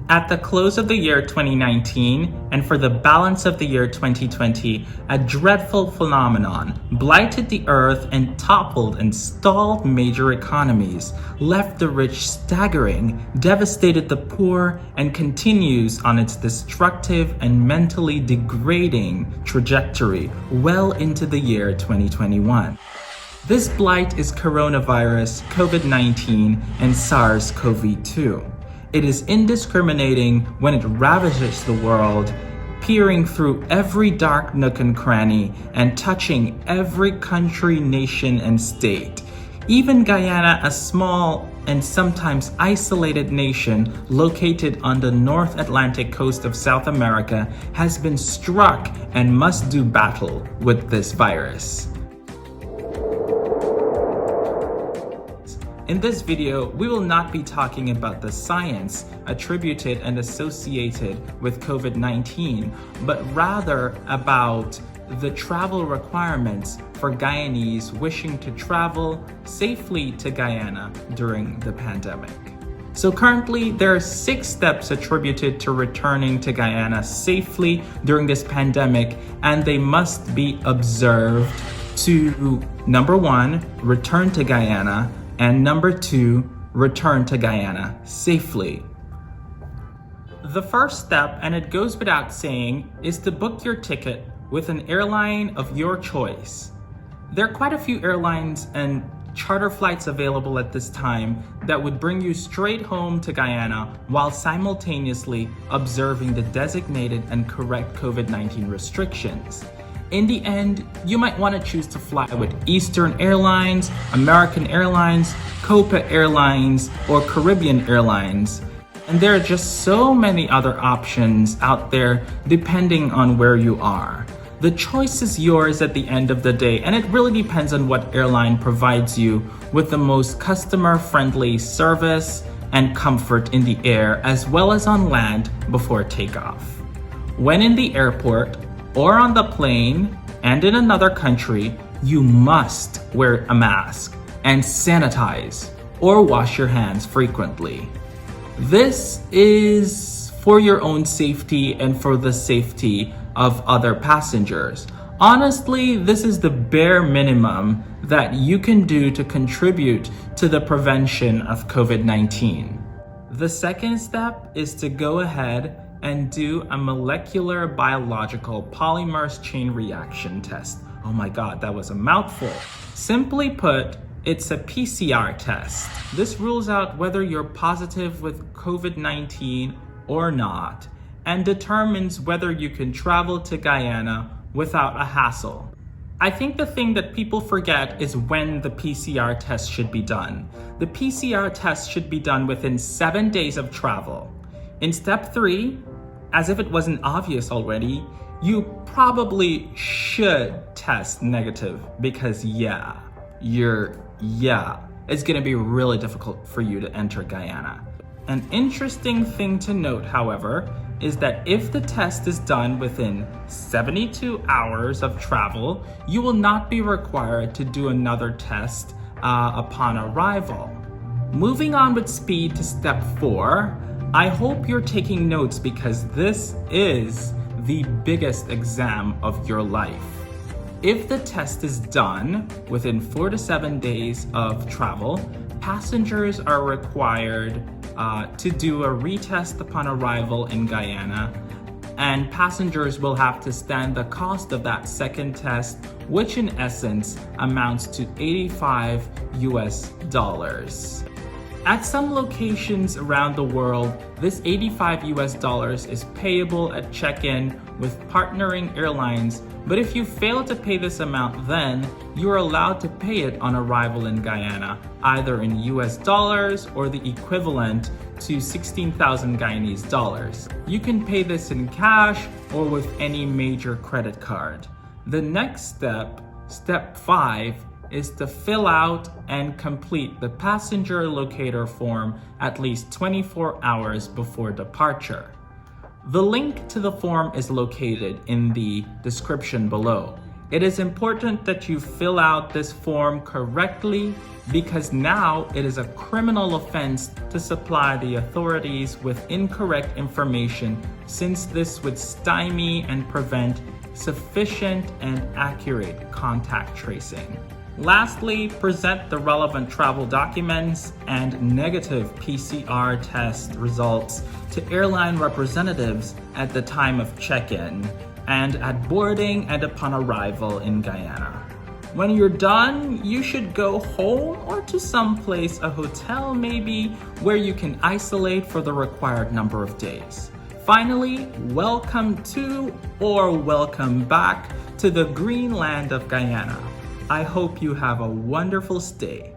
At the close of the year 2019, and for the balance of the year 2020, a dreadful phenomenon blighted the earth and toppled and stalled major economies, left the rich staggering, devastated the poor, and continues on its destructive and mentally degrading trajectory well into the year 2021. This blight is coronavirus, COVID-19, and SARS-CoV-2. It is indiscriminating when it ravages the world, peering through every dark nook and cranny and touching every country, nation, and state. Even Guyana, a small and sometimes isolated nation located on the North Atlantic coast of South America, has been struck and must do battle with this virus. In this video, we will not be talking about the science attributed and associated with COVID-19, but rather about the travel requirements for Guyanese wishing to travel safely to Guyana during the pandemic. So currently, there are 6 steps attributed to returning to Guyana safely during this pandemic, and they must be observed to, number 1, return to Guyana, and number 2, return to Guyana safely. The first step, and it goes without saying, is to book your ticket with an airline of your choice. There are quite a few airlines and charter flights available at this time that would bring you straight home to Guyana while simultaneously observing the designated and correct COVID-19 restrictions. In the end, you might want to choose to fly with Eastern Airlines, American Airlines, Copa Airlines, or Caribbean Airlines. And there are just so many other options out there depending on where you are. The choice is yours at the end of the day, and it really depends on what airline provides you with the most customer-friendly service and comfort in the air as well as on land before takeoff. When in the airport, or on the plane, and in another country, you must wear a mask and sanitize or wash your hands frequently. This is for your own safety and for the safety of other passengers. Honestly, this is the bare minimum that you can do to contribute to the prevention of COVID-19. The second step is to go ahead and do a molecular biological polymerase chain reaction test. Oh my God, that was a mouthful. Simply put, it's a PCR test. This rules out whether you're positive with COVID-19 or not, and determines whether you can travel to Guyana without a hassle. I think the thing that people forget is when the PCR test should be done. The PCR test should be done within 7 days of travel. In step 3, as if it wasn't obvious already, you probably should test negative because it's gonna be really difficult for you to enter Guyana. An interesting thing to note, however, is that if the test is done within 72 hours of travel, you will not be required to do another test upon arrival. Moving on with speed to step 4, I hope you're taking notes because this is the biggest exam of your life. If the test is done within 4 to 7 days of travel, passengers are required to do a retest upon arrival in Guyana, and passengers will have to stand the cost of that second test, which in essence amounts to $85 US. At some locations around the world, this $85 US is payable at check-in with partnering airlines, but if you fail to pay this amount, then you are allowed to pay it on arrival in Guyana, either in US dollars or the equivalent to 16,000 Guyanese dollars. You can pay this in cash or with any major credit card. The next step, step 5, is to fill out and complete the passenger locator form at least 24 hours before departure. The link to the form is located in the description below. It is important that you fill out this form correctly because now it is a criminal offense to supply the authorities with incorrect information, since this would stymie and prevent sufficient and accurate contact tracing. Lastly, present the relevant travel documents and negative PCR test results to airline representatives at the time of check-in and at boarding and upon arrival in Guyana. When you're done, you should go home or to some place, a hotel maybe, where you can isolate for the required number of days. Finally, welcome to or welcome back to the green land of Guyana. I hope you have a wonderful stay.